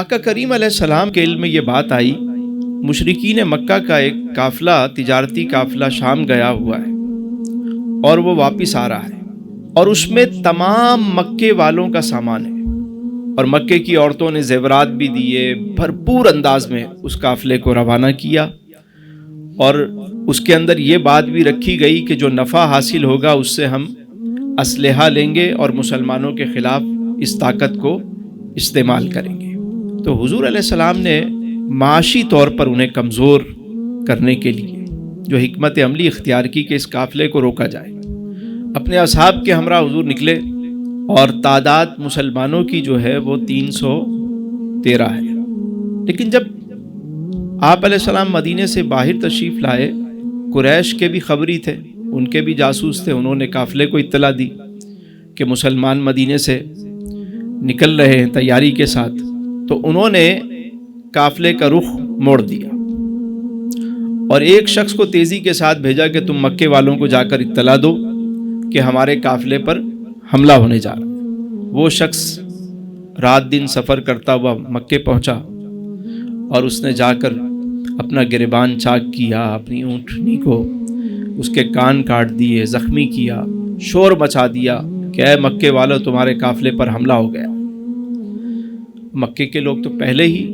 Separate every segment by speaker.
Speaker 1: آقا کریم علیہ السلام کے علم میں یہ بات آئی، مشرکین مکہ کا ایک قافلہ، تجارتی قافلہ شام گیا ہوا ہے اور وہ واپس آ رہا ہے، اور اس میں تمام مکے والوں کا سامان ہے، اور مکے کی عورتوں نے زیورات بھی دیے، بھرپور انداز میں اس قافلے کو روانہ کیا، اور اس کے اندر یہ بات بھی رکھی گئی کہ جو نفع حاصل ہوگا اس سے ہم اسلحہ لیں گے اور مسلمانوں کے خلاف اس طاقت کو استعمال کریں گے۔ تو حضور علیہ السلام نے معاشی طور پر انہیں کمزور کرنے کے لیے جو حکمت عملی اختیار کی کہ اس قافلے کو روکا جائے، اپنے اصحاب کے ہمراہ حضور نکلے، اور تعداد مسلمانوں کی جو ہے وہ 313 ہے۔ لیکن جب آپ علیہ السلام مدینے سے باہر تشریف لائے، قریش کے بھی خبری تھے، ان کے بھی جاسوس تھے، انہوں نے قافلے کو اطلاع دی کہ مسلمان مدینے سے نکل رہے ہیں تیاری کے ساتھ، تو انہوں نے قافلے کا رخ موڑ دیا اور ایک شخص کو تیزی کے ساتھ بھیجا کہ تم مکے والوں کو جا کر اطلاع دو کہ ہمارے قافلے پر حملہ ہونے جا رہا ہے۔ وہ شخص رات دن سفر کرتا ہوا مکے پہنچا، اور اس نے جا کر اپنا گریبان چاک کیا، اپنی اونٹنی کو اس کے کان کاٹ دیے، زخمی کیا، شور مچا دیا کہ اے مکے والوں، تمہارے قافلے پر حملہ ہو گیا۔ مکے کے لوگ تو پہلے ہی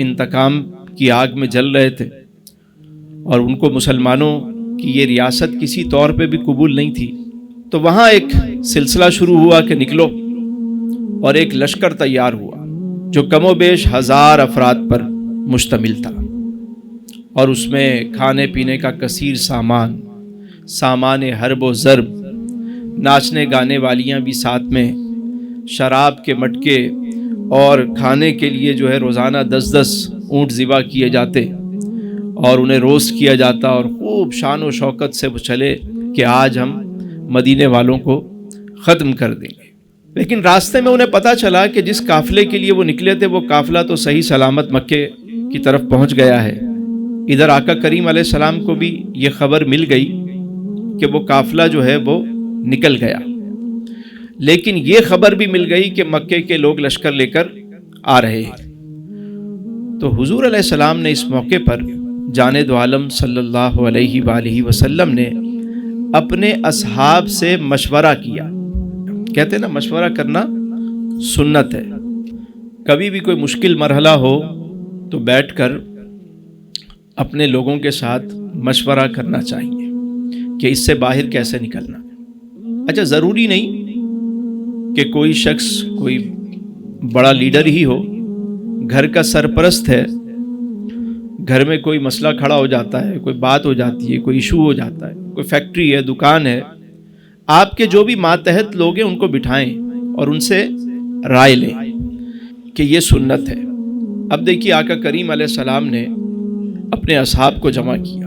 Speaker 1: انتقام کی آگ میں جل رہے تھے، اور ان کو مسلمانوں کی یہ ریاست کسی طور پہ بھی قبول نہیں تھی، تو وہاں ایک سلسلہ شروع ہوا کہ نکلو، اور ایک لشکر تیار ہوا جو کم و بیش 1000 افراد پر مشتمل تھا، اور اس میں کھانے پینے کا کثیر سامان حرب و ضرب، ناچنے گانے والیاں بھی ساتھ میں، شراب کے مٹکے، اور کھانے کے لیے جو ہے روزانہ 10 اونٹ ذبح کیے جاتے اور انہیں روسٹ کیا جاتا، اور خوب شان و شوکت سے وہ چلے کہ آج ہم مدینے والوں کو ختم کر دیں گے۔ لیکن راستے میں انہیں پتہ چلا کہ جس قافلے کے لیے وہ نکلے تھے وہ قافلہ تو صحیح سلامت مکے کی طرف پہنچ گیا ہے۔ ادھر آقا کریم علیہ السلام کو بھی یہ خبر مل گئی کہ وہ قافلہ جو ہے وہ نکل گیا، لیکن یہ خبر بھی مل گئی کہ مکے کے لوگ لشکر لے کر آ رہے ہیں۔ تو حضور علیہ السلام نے اس موقع پر جانے دو عالم صلی اللہ علیہ وآلہ وسلم نے اپنے اصحاب سے مشورہ کیا۔ کہتے ہیں نا، مشورہ کرنا سنت ہے۔ کبھی بھی کوئی مشکل مرحلہ ہو تو بیٹھ کر اپنے لوگوں کے ساتھ مشورہ کرنا چاہیے کہ اس سے باہر کیسے نکلنا۔ اچھا، ضروری نہیں کہ کوئی شخص کوئی بڑا لیڈر ہی ہو، گھر کا سرپرست ہے، گھر میں کوئی مسئلہ کھڑا ہو جاتا ہے، کوئی بات ہو جاتی ہے، کوئی ایشو ہو جاتا ہے، کوئی فیکٹری ہے، دکان ہے، آپ کے جو بھی ماتحت لوگ ہیں ان کو بٹھائیں اور ان سے رائے لیں کہ یہ سنت ہے۔ اب دیکھیے، آقا کریم علیہ السلام نے اپنے اصحاب کو جمع کیا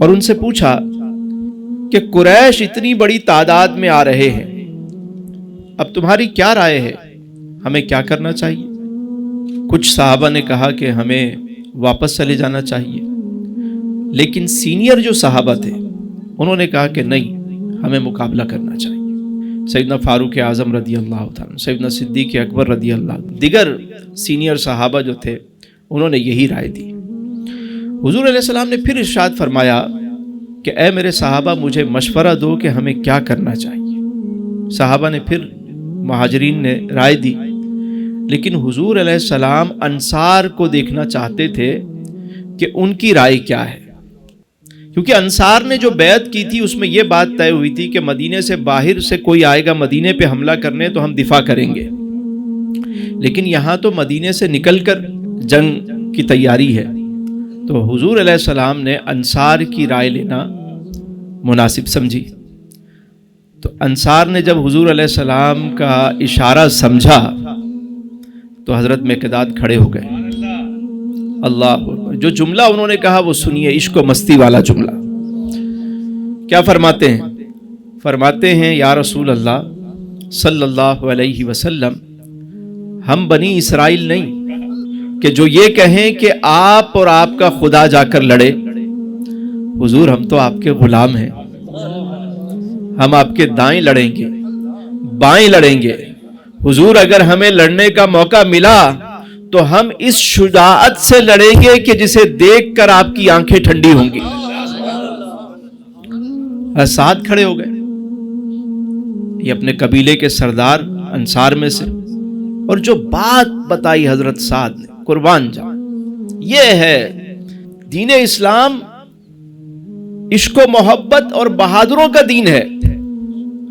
Speaker 1: اور ان سے پوچھا کہ قریش اتنی بڑی تعداد میں آ رہے ہیں، اب تمہاری کیا رائے ہے، ہمیں کیا کرنا چاہیے؟ کچھ صحابہ نے کہا کہ ہمیں واپس چلے جانا چاہیے، لیکن سینئر جو صحابہ تھے انہوں نے کہا کہ نہیں، ہمیں مقابلہ کرنا چاہیے۔ سیدنا فاروق اعظم رضی اللہ تعالیٰ، سیدنا صدیق اکبر رضی اللہ، دیگر سینئر صحابہ جو تھے انہوں نے یہی رائے دی۔ حضور علیہ السلام نے پھر ارشاد فرمایا کہ اے میرے صحابہ، مجھے مشورہ دو کہ ہمیں کیا کرنا چاہیے۔ صحابہ نے پھر، مہاجرین نے رائے دی، لیکن حضور علیہ السلام انصار کو دیکھنا چاہتے تھے کہ ان کی رائے کیا ہے، کیونکہ انصار نے جو بیعت کی تھی اس میں یہ بات طے ہوئی تھی کہ مدینے سے باہر سے کوئی آئے گا مدینے پہ حملہ کرنے تو ہم دفاع کریں گے، لیکن یہاں تو مدینے سے نکل کر جنگ کی تیاری ہے۔ تو حضور علیہ السلام نے انصار کی رائے لینا مناسب سمجھی۔ تو انصار نے جب حضور علیہ السلام کا اشارہ سمجھا تو حضرت مقداد کھڑے ہو گئے۔ اللہ اکبر! جو جملہ انہوں نے کہا وہ سنیے، عشق و مستی والا جملہ۔ کیا فرماتے ہیں؟ فرماتے ہیں، یا رسول اللہ صلی اللہ علیہ وسلم، ہم بنی اسرائیل نہیں کہ جو یہ کہیں کہ آپ اور آپ کا خدا جا کر لڑے۔ حضور، ہم تو آپ کے غلام ہیں، ہم آپ کے دائیں لڑیں گے، بائیں لڑیں گے۔ حضور، اگر ہمیں لڑنے کا موقع ملا تو ہم اس شجاعت سے لڑیں گے کہ جسے دیکھ کر آپ کی آنکھیں ٹھنڈی ہوں گی. سعد کھڑے ہو گئے، یہ اپنے قبیلے کے سردار انصار میں سے، اور جو بات بتائی حضرت سعد نے، قربان جاؤں، یہ ہے دین اسلام، عشق و محبت اور بہادروں کا دین ہے.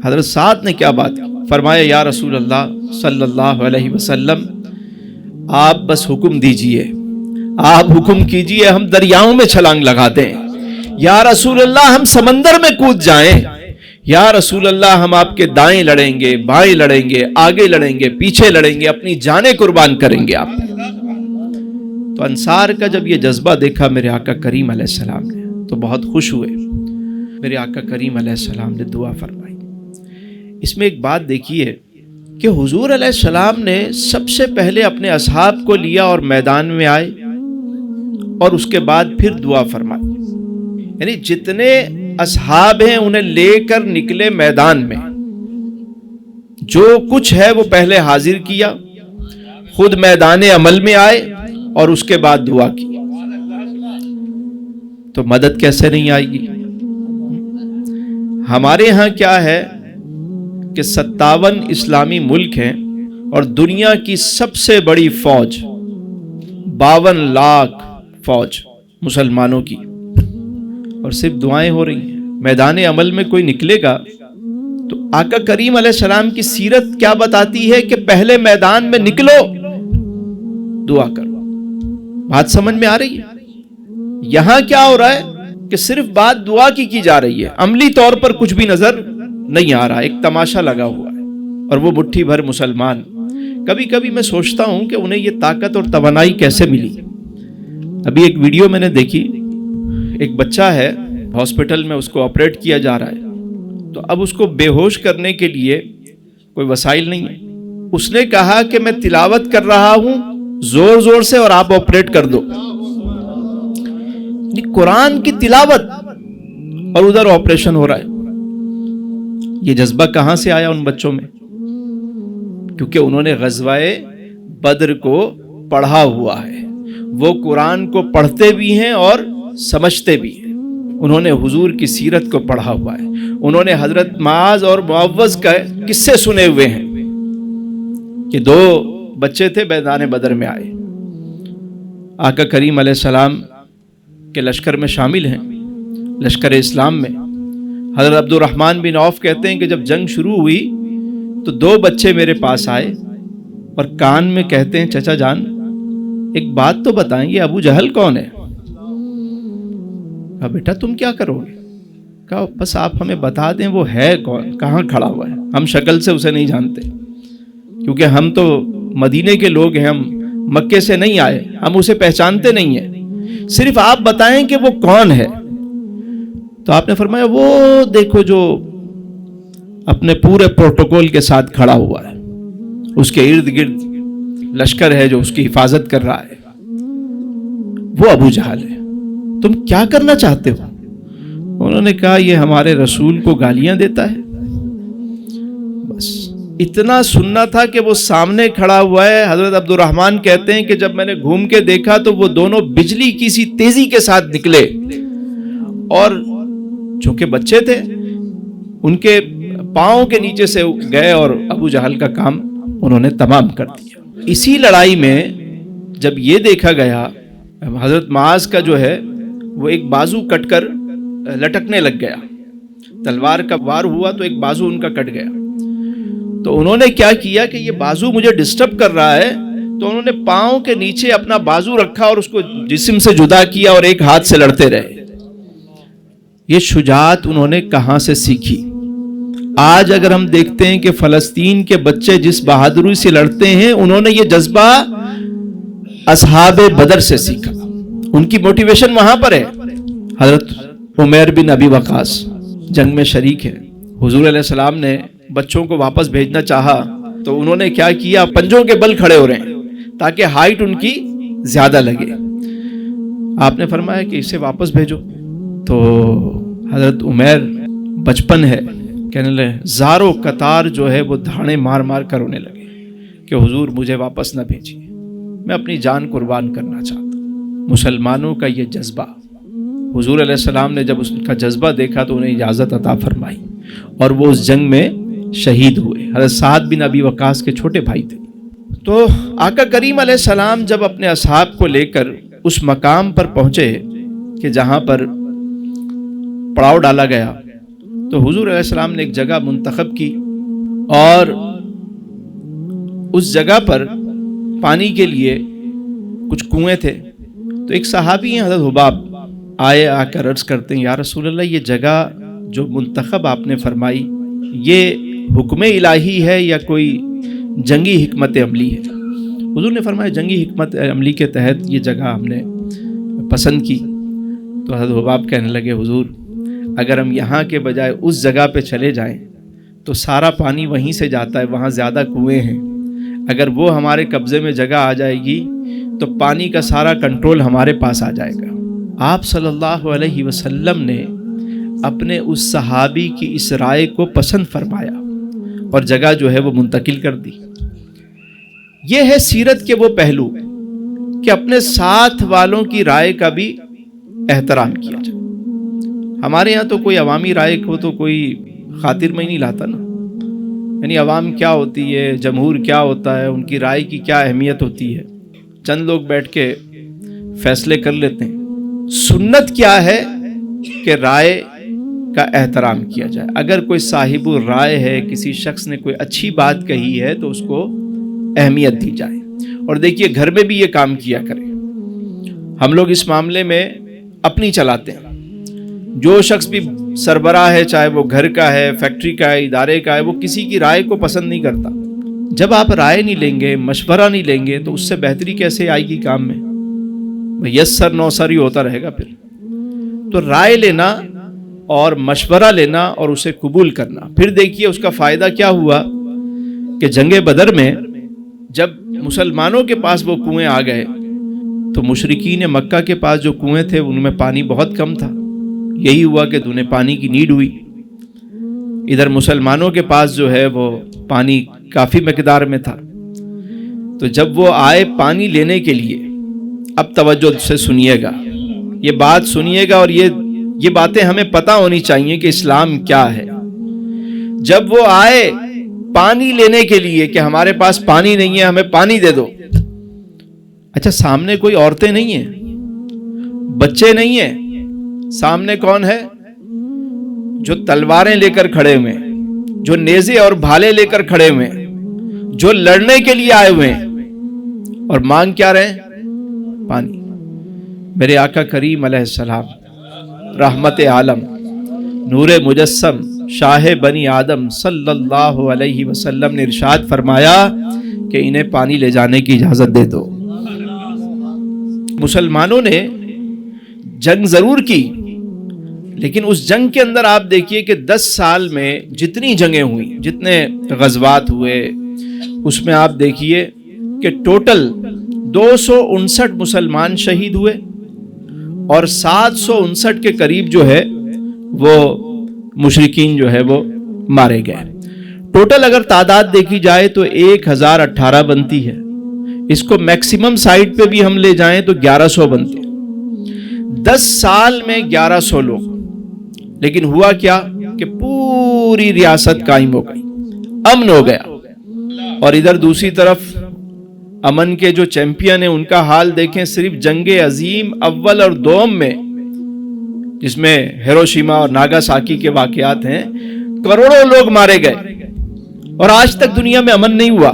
Speaker 1: حضرت سعد نے کیا بات کی؟ فرمایا یا رسول اللہ صلی اللہ علیہ وسلم، آپ بس حکم دیجئے، آپ حکم کیجئے، ہم دریاؤں میں چھلانگ لگا دیں. یا رسول اللہ ہم سمندر میں کود جائیں. یا رسول اللہ ہم آپ کے دائیں لڑیں گے، بائیں لڑیں گے، آگے لڑیں گے، پیچھے لڑیں گے، اپنی جانیں قربان کریں گے آپ. تو انصار کا جب یہ جذبہ دیکھا میرے آقا کریم علیہ السلام نے تو بہت خوش ہوئے. میرے آقا کریم علیہ السلام نے دعا فرمائی. اس میں ایک بات دیکھیے کہ حضور علیہ السلام نے سب سے پہلے اپنے اصحاب کو لیا اور میدان میں آئے، اور اس کے بعد پھر دعا فرمائی. یعنی جتنے اصحاب ہیں انہیں لے کر نکلے میدان میں، جو کچھ ہے وہ پہلے حاضر کیا، خود میدان عمل میں آئے اور اس کے بعد دعا کی. تو مدد کیسے نہیں آئے گی؟ ہمارے ہاں کیا ہے کہ 57 اسلامی ملک ہیں اور دنیا کی سب سے بڑی فوج 52 لاکھ فوج مسلمانوں کی، اور صرف دعائیں ہو رہی ہیں. میدان عمل میں کوئی نکلے گا تو آقا کریم علیہ السلام کی سیرت کیا بتاتی ہے کہ پہلے میدان میں نکلو، دعا کرو. بات سمجھ میں آ رہی ہے؟ یہاں کیا ہو رہا ہے کہ صرف بات دعا کی جا رہی ہے، عملی طور پر کچھ بھی نظر نہیں آ رہا. ایک تماشا لگا ہوا ہے، اور وہ مٹھی بھر مسلمان. کبھی کبھی میں سوچتا ہوں کہ انہیں یہ طاقت اور توانائی کیسے ملی. ابھی ایک ویڈیو میں نے دیکھی، ایک بچہ ہے ہاسپٹل میں، اس کو آپریٹ کیا جا رہا ہے، تو اب اس کو بے ہوش کرنے کے لیے کوئی وسائل نہیں ہے. اس نے کہا کہ میں تلاوت کر رہا ہوں زور زور سے اور آپ آپریٹ کر دو. قرآن کی تلاوت اور ادھر آپریشن ہو رہا ہے. یہ جذبہ کہاں سے آیا ان بچوں میں؟ کیونکہ انہوں نے غزوہ بدر کو پڑھا ہوا ہے. وہ قرآن کو پڑھتے بھی ہیں اور سمجھتے بھی ہیں. انہوں نے حضور کی سیرت کو پڑھا ہوا ہے. انہوں نے حضرت معاذ اور معوذ کا قصے سنے ہوئے ہیں کہ 2 بچے تھے میدان بدر میں آئے، آقا کریم علیہ السلام کے لشکر میں شامل ہیں، لشکر اسلام میں. حضرت عبد الرحمن بن عوف کہتے ہیں کہ جب جنگ شروع ہوئی تو 2 بچے میرے پاس آئے اور کان میں کہتے ہیں چچا جان ایک بات تو بتائیں، یہ ابو جہل کون ہے؟ کہا بیٹا تم کیا کرو گے؟ کہا بس آپ ہمیں بتا دیں وہ ہے کون، کہاں کھڑا ہوا ہے. ہم شکل سے اسے نہیں جانتے، کیونکہ ہم تو مدینے کے لوگ ہیں، ہم مکے سے نہیں آئے، ہم اسے پہچانتے نہیں ہیں. صرف آپ بتائیں کہ وہ کون ہے. تو آپ نے فرمایا وہ دیکھو جو اپنے پورے پروٹوکول کے ساتھ کھڑا ہوا ہے، اس کے ارد گرد لشکر ہے جو اس کی حفاظت کر رہا ہے، وہ ابو جہل ہے. تم کیا کرنا چاہتے ہو؟ انہوں نے کہا یہ ہمارے رسول کو گالیاں دیتا ہے. بس اتنا سننا تھا کہ وہ سامنے کھڑا ہوا ہے. حضرت عبد الرحمن کہتے ہیں کہ جب میں نے گھوم کے دیکھا تو وہ دونوں بجلی کی سی تیزی کے ساتھ نکلے، اور چونکہ بچے تھے ان کے پاؤں کے نیچے سے گئے اور ابو جہل کا کام انہوں نے تمام کر دیا. اسی لڑائی میں جب یہ دیکھا گیا حضرت معاذ کا جو ہے وہ ایک بازو کٹ کر لٹکنے لگ گیا، تلوار کا وار ہوا تو ایک بازو ان کا کٹ گیا. تو انہوں نے کیا کیا کہ یہ بازو مجھے ڈسٹرب کر رہا ہے، تو انہوں نے پاؤں کے نیچے اپنا بازو رکھا اور اس کو جسم سے جدا کیا اور ایک ہاتھ سے لڑتے رہے. یہ شجاعت انہوں نے کہاں سے سیکھی؟ آج اگر ہم دیکھتے ہیں کہ فلسطین کے بچے جس بہادری سے لڑتے ہیں، انہوں نے یہ جذبہ اصحاب بدر سے سیکھا. ان کی موٹیویشن وہاں پر ہے. حضرت عمیر بن ابی وقاص جنگ میں شریک ہے. حضور علیہ السلام نے بچوں کو واپس بھیجنا چاہا تو انہوں نے کیا کیا، پنجوں کے بل کھڑے ہو رہے ہیں تاکہ ہائٹ ان کی زیادہ لگے. آپ نے فرمایا کہ اسے واپس بھیجو. تو حضرت عمیر بچپن ہے، کہنے لگے زاروں قطار جو ہے وہ دھاڑے مار مار کر رونے لگے کہ حضور مجھے واپس نہ بھیجیے. میں اپنی جان قربان کرنا چاہتا ہوں۔ مسلمانوں کا یہ جذبہ، حضور علیہ السلام نے جب اس کا جذبہ دیکھا تو انہیں اجازت عطا فرمائی اور وہ اس جنگ میں شہید ہوئے۔ حضرت سعد بن ابی وقاص کے چھوٹے بھائی تھے۔ تو آقا کریم علیہ السلام جب اپنے اصحاب کو لے کر اس مقام پر پہنچے کہ جہاں پر پڑاؤ ڈالا گیا، تو حضور علیہ السلام نے ایک جگہ منتخب کی اور اس جگہ پر پانی کے لیے کچھ کنویں تھے۔ تو ایک صحابی ہیں حضرت حباب آئے، آ کر عرض کرتے ہیں یا رسول اللہ، یہ جگہ جو منتخب آپ نے فرمائی یہ حکم الہی ہے یا کوئی جنگی حکمت عملی ہے؟ حضور نے فرمایا جنگی حکمت عملی کے تحت یہ جگہ ہم نے پسند کی۔ تو حضرت حباب کہنے لگے حضور اگر ہم یہاں کے بجائے اس جگہ پہ چلے جائیں تو سارا پانی وہیں سے جاتا ہے، وہاں زیادہ کنویں ہیں، اگر وہ ہمارے قبضے میں جگہ آ جائے گی تو پانی کا سارا کنٹرول ہمارے پاس آ جائے گا۔ آپ صلی اللہ علیہ وسلم نے اپنے اس صحابی کی اس رائے کو پسند فرمایا اور جگہ جو ہے وہ منتقل کر دی۔ یہ ہے سیرت کے وہ پہلو کہ اپنے ساتھ والوں کی رائے کا بھی احترام کیا جائے۔ ہمارے ہاں تو کوئی عوامی رائے کو تو کوئی خاطر میں ہی نہیں لاتا نا، یعنی عوام کیا ہوتی ہے، جمہور کیا ہوتا ہے، ان کی رائے کی کیا اہمیت ہوتی ہے، چند لوگ بیٹھ کے فیصلے کر لیتے ہیں۔ سنت کیا ہے کہ رائے کا احترام کیا جائے۔ اگر کوئی صاحب رائے ہے، کسی شخص نے کوئی اچھی بات کہی ہے تو اس کو اہمیت دی جائے۔ اور دیکھیے گھر میں بھی یہ کام کیا کریں۔ ہم لوگ اس معاملے میں اپنی چلاتے ہیں، جو شخص بھی سربراہ ہے، چاہے وہ گھر کا ہے، فیکٹری کا ہے، ادارے کا ہے، وہ کسی کی رائے کو پسند نہیں کرتا۔ جب آپ رائے نہیں لیں گے، مشورہ نہیں لیں گے تو اس سے بہتری کیسے آئے گی کام میں؟ یس سر نو سر ہی ہوتا رہے گا۔ پھر تو رائے لینا اور مشورہ لینا اور اسے قبول کرنا۔ پھر دیکھیے اس کا فائدہ کیا ہوا کہ جنگ بدر میں جب مسلمانوں کے پاس وہ کنویں آ گئے تو مشرکین مکہ کے پاس جو کنویں تھے ان میں پانی بہت کم تھا۔ یہی ہوا کہ انہیں پانی کی نیڈ ہوئی۔ ادھر مسلمانوں کے پاس جو ہے وہ پانی کافی مقدار میں تھا۔ تو جب وہ آئے پانی لینے کے لیے، اب توجہ سے سنیے گا، یہ بات سنیے گا، اور یہ باتیں ہمیں پتہ ہونی چاہیے کہ اسلام کیا ہے۔ جب وہ آئے پانی لینے کے لیے کہ ہمارے پاس پانی نہیں ہے، ہمیں پانی دے دو۔ اچھا سامنے کوئی عورتیں نہیں ہیں، بچے نہیں ہیں، سامنے کون ہے؟ جو تلواریں لے کر کھڑے ہوئے ہیں، جو نیزے اور بھالے لے کر کھڑے ہوئے ہیں، جو لڑنے کے لیے آئے ہوئے ہیں، اور مانگ کیا رہے ہیں؟ پانی۔ میرے آقا کریم علیہ السلام رحمت عالم، نور مجسم، شاہ بنی آدم صلی اللہ علیہ وسلم نے ارشاد فرمایا کہ انہیں پانی لے جانے کی اجازت دے دو۔ مسلمانوں نے جنگ ضرور کی، لیکن اس جنگ کے اندر آپ دیکھیے کہ 10 سال میں جتنی جنگیں ہوئی، جتنے غزوات ہوئے، اس میں آپ دیکھیے کہ ٹوٹل 259 مسلمان شہید ہوئے اور 759 کے قریب جو ہے وہ مشرکین جو ہے وہ مارے گئے۔ ٹوٹل اگر تعداد دیکھی جائے تو 1018 بنتی ہے۔ اس کو میکسیمم سائٹ پہ بھی ہم لے جائیں تو 1100 بنتے ہیں۔ 10 سال میں 1100 لوگ، لیکن ہوا کیا کہ پوری ریاست قائم ہو گئی، امن ہو گیا۔ اور ادھر دوسری طرف امن کے جو چیمپئن ہیں ان کا حال دیکھیں، صرف جنگ عظیم اول اور دوم میں، جس میں ہیروشیما اور ناگاساکی کے واقعات ہیں، کروڑوں لوگ مارے گئے اور آج تک دنیا میں امن نہیں ہوا۔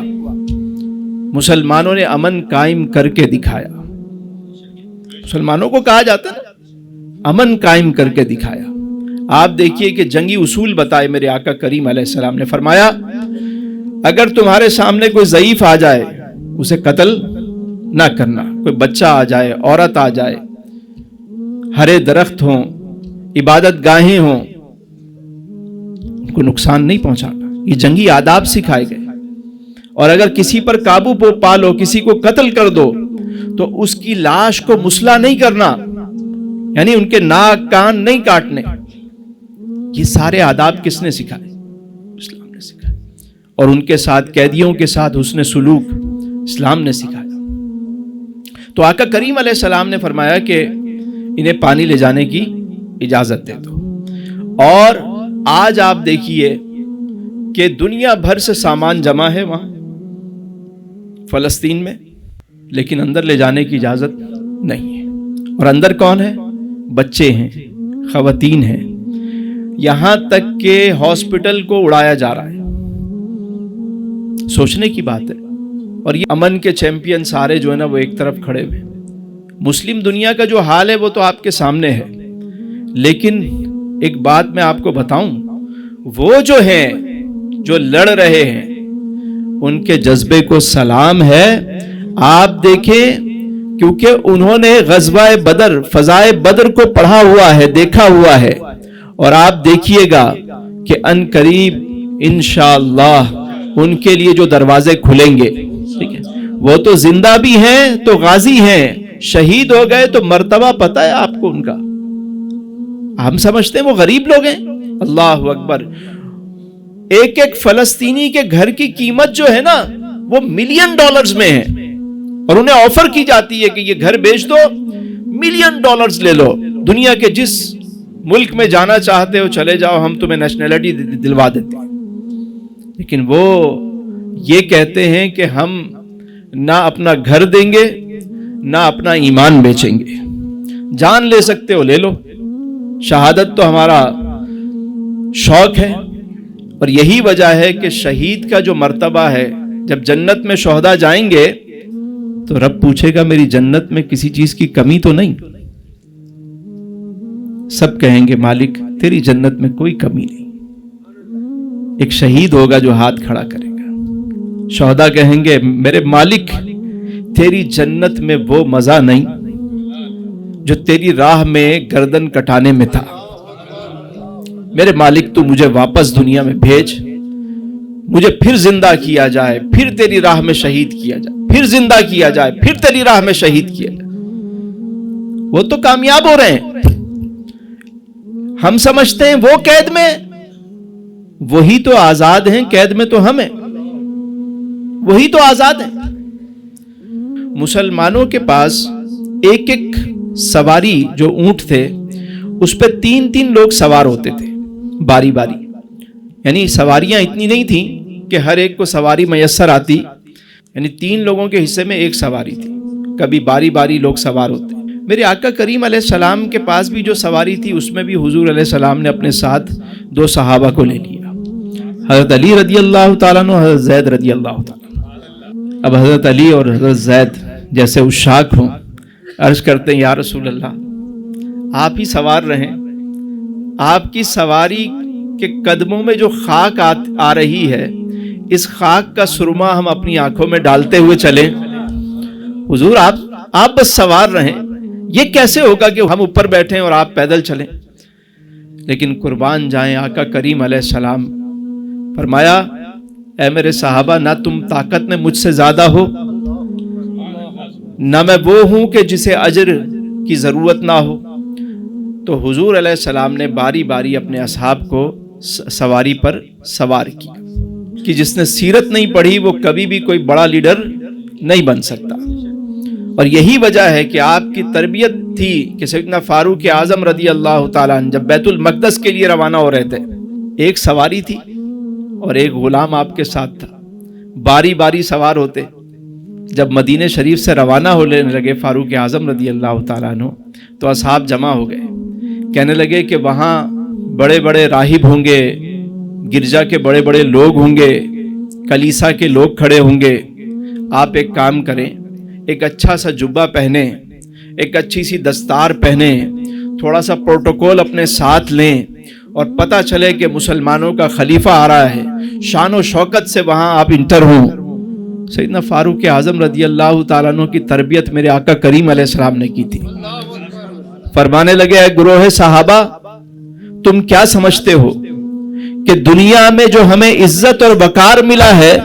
Speaker 1: مسلمانوں نے امن قائم کر کے دکھایا۔ مسلمانوں کو کہا جاتا ہے نا، امن قائم کر کے دکھایا۔ آپ دیکھیے کہ جنگی اصول بتائے میرے آقا کریم علیہ السلام نے، فرمایا اگر تمہارے سامنے کوئی ضعیف آ جائے اسے قتل نہ کرنا، کوئی بچہ آ جائے، عورت آ جائے، ہرے درخت ہوں، عبادت گاہیں ہوں، ان کو نقصان نہیں پہنچانا۔ یہ جنگی آداب سکھائے گئے۔ اور اگر کسی پر قابو پا لو، کسی کو قتل کر دو تو اس کی لاش کو مسلح نہیں کرنا، یعنی ان کے ناک کان نہیں کاٹنے۔ یہ سارے آداب کس نے سکھائے؟ اسلام نے سکھائے۔ اور ان کے ساتھ، قیدیوں کے ساتھ حسن سلوک اسلام نے سکھایا۔ تو آقا کریم علیہ السلام نے فرمایا کہ انہیں پانی لے جانے کی اجازت دے دو۔ اور آج آپ دیکھیے کہ دنیا بھر سے سامان جمع ہے وہاں فلسطین میں، لیکن اندر لے جانے کی اجازت نہیں ہے۔ اور اندر کون ہے؟ بچے ہیں، خواتین ہیں، یہاں تک کہ ہاسپٹل کو اڑایا جا رہا ہے۔ سوچنے کی بات ہے۔ اور یہ امن کے چیمپئن سارے جو ہے نا وہ ایک طرف کھڑے ہوئے۔ مسلم دنیا کا جو حال ہے وہ تو آپ کے سامنے ہے، لیکن ایک بات میں آپ کو بتاؤں، وہ جو ہیں جو لڑ رہے ہیں ان کے جذبے کو سلام ہے۔ آپ دیکھیں، کیونکہ انہوں نے غزوہ بدر، فضائے بدر کو پڑھا ہوا ہے، دیکھا ہوا ہے، اور آپ دیکھیے گا کہ ان قریب انشاءاللہ ان کے لیے جو دروازے کھلیں گے، ٹھیک ہے، وہ تو زندہ بھی ہیں تو غازی ہیں، شہید ہو گئے تو مرتبہ پتہ ہے آپ کو ان کا۔ ہم سمجھتے ہیں وہ غریب لوگ ہیں، اللہ اکبر۔ ایک ایک فلسطینی کے گھر کی قیمت جو ہے نا وہ ملین ڈالرز میں ہے، اور انہیں آفر کی جاتی ہے کہ یہ گھر بیچ دو، ملین ڈالرز لے لو، دنیا کے جس ملک میں جانا چاہتے ہو چلے جاؤ، ہم تمہیں نیشنلٹی دلوا دیتے ہیں۔ لیکن وہ یہ کہتے ہیں کہ ہم نہ اپنا گھر دیں گے نہ اپنا ایمان بیچیں گے، جان لے سکتے ہو لے لو، شہادت تو ہمارا شوق ہے۔ اور یہی وجہ ہے کہ شہید کا جو مرتبہ ہے، جب جنت میں شہداء جائیں گے تو رب پوچھے گا میری جنت میں کسی چیز کی کمی تو نہیں؟ سب کہیں گے مالک تیری جنت میں کوئی کمی نہیں۔ ایک شہید ہوگا جو ہاتھ کھڑا کرے گا، شہداء کہیں گے میرے مالک تیری جنت میں وہ مزہ نہیں جو تیری راہ میں گردن کٹانے میں تھا، میرے مالک تو مجھے واپس دنیا میں بھیج، مجھے پھر زندہ کیا جائے، پھر تیری راہ میں شہید کیا جائے، پھر زندہ کیا جائے، پھر تیری راہ میں شہید کیا جائے۔ وہ تو کامیاب ہو رہے ہیں، ہم سمجھتے ہیں وہ قید میں، وہی تو آزاد ہیں، قید میں تو ہم ہیں، وہی تو آزاد ہیں۔ مسلمانوں کے پاس ایک ایک سواری جو اونٹ تھے اس پہ 3 لوگ سوار ہوتے تھے باری باری، یعنی سواریاں اتنی نہیں تھیں کہ ہر ایک کو سواری میسر آتی، یعنی 3 لوگوں کے حصے میں ایک سواری تھی، کبھی باری باری لوگ سوار ہوتے۔ میرے آقا کریم علیہ السلام کے پاس بھی جو سواری تھی اس میں بھی حضور علیہ السلام نے اپنے ساتھ 2 صحابہ کو لے لیا، حضرت علی رضی اللہ تعالیٰ عنہ، حضرت زید رضی اللہ تعالیٰ عنہ۔ اب حضرت علی اور حضرت زید جیسے عشاق ہوں، عرض کرتے ہیں یا رسول اللہ آپ ہی سوار رہیں، آپ کی سواری کے قدموں میں جو خاک آ رہی ہے اس خاک کا سرما ہم اپنی آنکھوں میں ڈالتے ہوئے چلیں، حضور آپ بس سوار رہیں، یہ کیسے ہوگا کہ ہم اوپر بیٹھیں اور آپ پیدل چلیں؟ لیکن قربان جائیں آقا کریم علیہ السلام، فرمایا اے میرے صحابہ نہ تم طاقت میں مجھ سے زیادہ ہو، نہ میں وہ ہوں کہ جسے اجر کی ضرورت نہ ہو۔ تو حضور علیہ السلام نے باری باری اپنے اصحاب کو سواری پر سوار کیا کہ جس نے سیرت نہیں پڑھی وہ کبھی بھی کوئی بڑا لیڈر نہیں بن سکتا۔ اور یہی وجہ ہے کہ آپ کی تربیت تھی کہ سیدنا فاروق اعظم رضی اللہ تعالیٰ عنہ جب بیت المقدس کے لیے روانہ ہو رہے تھے، ایک سواری تھی اور ایک غلام آپ کے ساتھ تھا، باری باری سوار ہوتے۔ جب مدینہ شریف سے روانہ ہونے لگے فاروق اعظم رضی اللہ تعالیٰ عنہ تو اصحاب جمع ہو گئے، کہنے لگے کہ وہاں بڑے بڑے راہب ہوں گے، گرجا کے بڑے بڑے لوگ ہوں گے، کلیسا کے لوگ کھڑے ہوں گے، آپ ایک کام کریں، ایک اچھا سا جبہ پہنیں، ایک اچھی سی دستار پہنیں، تھوڑا سا پروٹوکول اپنے ساتھ لیں، اور پتہ چلے کہ مسلمانوں کا خلیفہ آ رہا ہے، شان و شوکت سے وہاں آپ انٹر ہوں۔ سیدنا فاروق اعظم رضی اللہ تعالیٰ عنہ کی تربیت میرے آقا کریم علیہ السلام نے کی تھی۔ فرمانے لگے اے گروہ صحابہ تم کیا سمجھتے ہو کہ دنیا میں جو ہمیں عزت اور وقار ملا ہے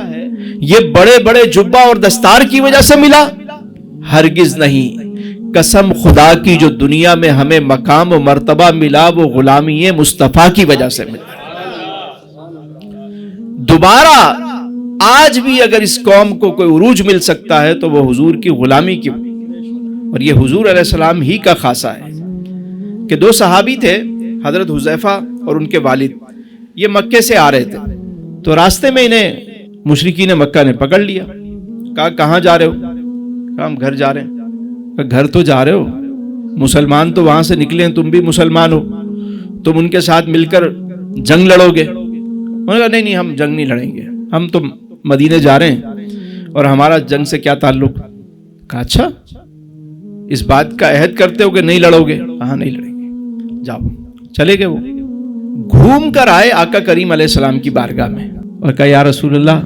Speaker 1: یہ بڑے بڑے جبہ اور دستار کی وجہ سے ملا؟ ہرگز نہیں، قسم خدا کی جو دنیا میں ہمیں مقام و مرتبہ ملا وہ غلامی مصطفیٰ کی وجہ سے ملا۔ دوبارہ آج بھی اگر اس قوم کو کوئی عروج مل سکتا ہے تو وہ حضور کی غلامی کی، اور یہ حضور علیہ السلام ہی کا خاصہ ہے کہ دو صحابی تھے، حضرت حذیفہ اور ان کے والد، یہ مکے سے آ رہے تھے، تو راستے میں انہیں مشرکین مکہ نے پکڑ لیا، کہا کہاں جا رہے ہو؟ کہا ہم گھر جا رہے ہیں۔ کہا گھر تو جا رہے ہو، مسلمان تو وہاں سے نکلے ہیں، تم بھی مسلمان ہو، تم ان کے ساتھ مل کر جنگ لڑو گے؟ انہوں نے کہا نہیں ہم جنگ نہیں لڑیں گے، ہم تو مدینے جا رہے ہیں اور ہمارا جنگ سے کیا تعلق؟ کہا اچھا اس بات کا عہد کرتے ہو کہ نہیں لڑو گے؟ کہا نہیں لڑیں گے، جاؤ۔ چلے گئے، وہ گھوم کر آئے آقا کریم علیہ السلام کی بارگاہ میں اور کہا یا رسول اللہ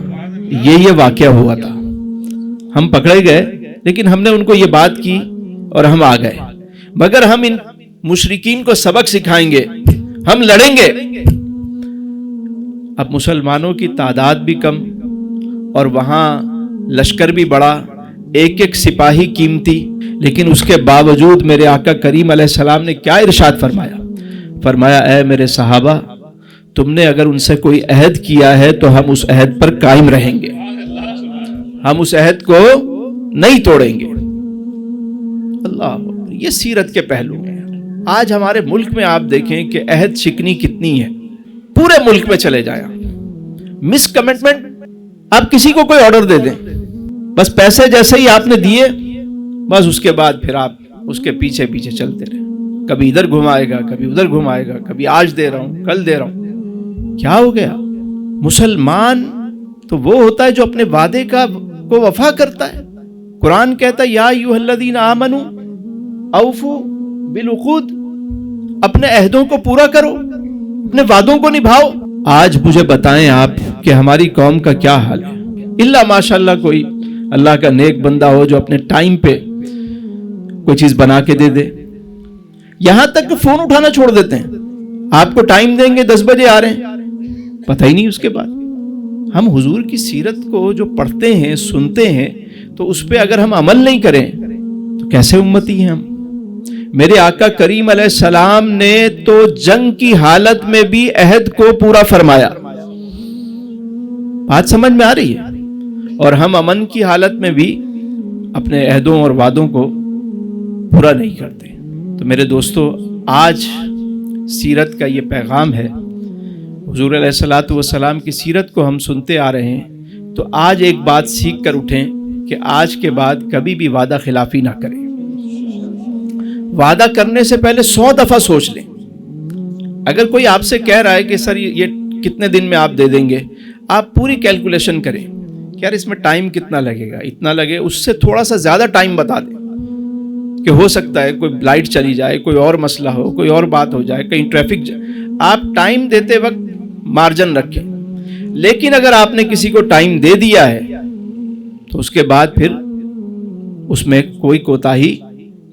Speaker 1: یہ واقعہ ہوا تھا، ہم پکڑے گئے لیکن ہم نے ان کو یہ بات کی اور ہم آ گئے، مگر ہم ان مشرکین کو سبق سکھائیں گے، ہم لڑیں گے۔ اب مسلمانوں کی تعداد بھی کم اور وہاں لشکر بھی بڑا، ایک ایک سپاہی قیمتی، لیکن اس کے باوجود میرے آقا کریم علیہ السلام نے کیا ارشاد فرمایا؟ فرمایا اے میرے صحابہ، تم نے اگر ان سے کوئی عہد کیا ہے تو ہم اس عہد پر قائم رہیں گے، ہم اس عہد کو نہیں توڑیں گے۔ اللہ، یہ سیرت کے پہلو ہیں۔ آج ہمارے ملک میں آپ دیکھیں کہ عہد شکنی کتنی ہے، پورے ملک میں چلے جائیں، مس کمٹمنٹ، آپ کسی کو کوئی آرڈر دے دیں، بس پیسے جیسے ہی آپ نے دیے بس اس کے بعد پھر آپ اس کے پیچھے پیچھے چلتے رہے، کبھی ادھر گھمائے گا، کبھی ادھر گھمائے گا، کبھی آج دے رہا ہوں کل دے رہا ہوں۔ کیا ہو گیا؟ مسلمان تو وہ ہوتا ہے جو اپنے وعدے کو وفا کرتا ہے۔ قرآن کہتا ہے یا ایھا الذین آمنوا اوفوا بالعقود، اپنے عہدوں کو پورا کرو، اپنے وعدوں کو نبھاؤ۔ آج مجھے بتائیں آپ کہ ہماری قوم کا کیا حال ہے؟ الا ماشاءاللہ کوئی اللہ کا نیک بندہ ہو جو اپنے ٹائم پہ کوئی چیز بنا کے دے دے، یہاں تک کہ فون اٹھانا چھوڑ دیتے ہیں، آپ کو ٹائم دیں گے 10 بجے آ رہے ہیں، پتہ ہی نہیں اس کے بعد۔ ہم حضور کی سیرت کو جو پڑھتے ہیں سنتے ہیں تو اس پہ اگر ہم عمل نہیں کریں تو کیسے امتی ہیں ہم؟ میرے آقا کریم علیہ السلام نے تو جنگ کی حالت میں بھی عہد کو پورا فرمایا، بات سمجھ میں آ رہی ہے؟ اور ہم امن کی حالت میں بھی اپنے عہدوں اور وعدوں کو پورا نہیں کرتے۔ تو میرے دوستو، آج سیرت کا یہ پیغام ہے، حضور علیہ الصلوۃ والسلام کی سیرت کو ہم سنتے آ رہے ہیں، تو آج ایک بات سیکھ کر اٹھیں کہ آج کے بعد کبھی بھی وعدہ خلافی نہ کریں۔ وعدہ کرنے سے پہلے 100 دفعہ سوچ لیں۔ اگر کوئی آپ سے کہہ رہا ہے کہ سر یہ کتنے دن میں آپ دے دیں گے، آپ پوری کیلکولیشن کریں کہ یار اس میں ٹائم کتنا لگے گا، اتنا لگے، اس سے تھوڑا سا زیادہ ٹائم بتا دیں کہ ہو سکتا ہے کوئی لائٹ چلی جائے، کوئی اور مسئلہ ہو، کوئی اور بات ہو جائے، کہیں ٹریفک جائے۔ آپ ٹائم دیتے وقت مارجن رکھیں، لیکن اگر آپ نے کسی کو ٹائم دے دیا ہے تو اس کے بعد پھر اس میں کوئی کوتاہی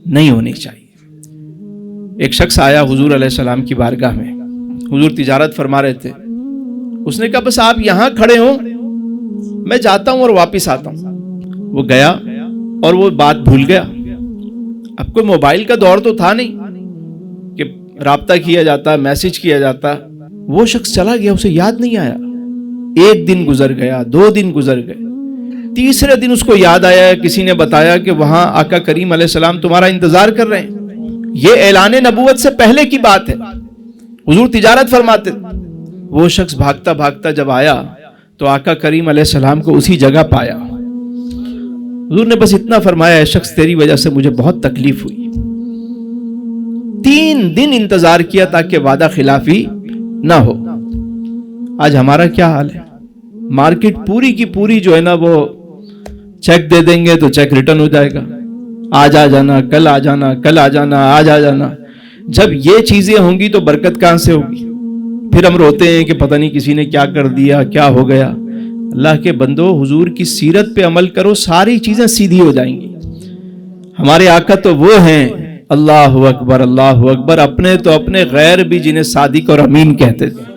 Speaker 1: نہیں ہونی چاہیے۔ ایک شخص آیا حضور علیہ السلام کی بارگاہ میں، حضور تجارت فرما رہے تھے، اس نے کہا بس آپ یہاں کھڑے ہوں، میں جاتا ہوں اور واپس آتا ہوں۔ وہ گیا اور وہ بات بھول گیا۔ اب کوئی موبائل کا دور تو تھا نہیں کہ رابطہ کیا جاتا، میسج کیا جاتا۔ وہ شخص چلا گیا، اسے یاد نہیں آیا۔ 1 دن گزر گیا، 2 دن گزر گئے، تیسرے دن اس کو یاد آیا، کسی نے بتایا کہ وہاں آقا کریم علیہ السلام تمہارا انتظار کر رہے ہیں۔ یہ اعلان نبوت سے پہلے کی بات ہے، حضور تجارت فرماتے تھے۔ وہ شخص بھاگتا بھاگتا جب آیا تو آقا کریم علیہ السلام کو اسی جگہ پایا۔ حضور نے بس اتنا فرمایا، اے شخص تیری وجہ سے مجھے بہت تکلیف ہوئی۔ 3 دن انتظار کیا تاکہ وعدہ خلافی نہ ہو۔ آج ہمارا کیا حال ہے؟ مارکیٹ پوری کی پوری جو ہے نا، وہ چیک دے دیں گے تو چیک ریٹرن ہو جائے گا، آج آ جانا، کل آ جانا، کل آ جانا، آج آ جانا۔ جب یہ چیزیں ہوں گی تو برکت کہاں سے ہوگی؟ پھر ہم روتے ہیں کہ پتہ نہیں کسی نے کیا کر دیا، کیا ہو گیا۔ اللہ کے بندو، حضور کی سیرت پہ عمل کرو، ساری چیزیں سیدھی ہو جائیں گی۔ ہمارے آقا تو وہ ہیں، اللہ اکبر اللہ اکبر، اپنے تو اپنے، غیر بھی جنہیں صادق اور امین کہتے تھے۔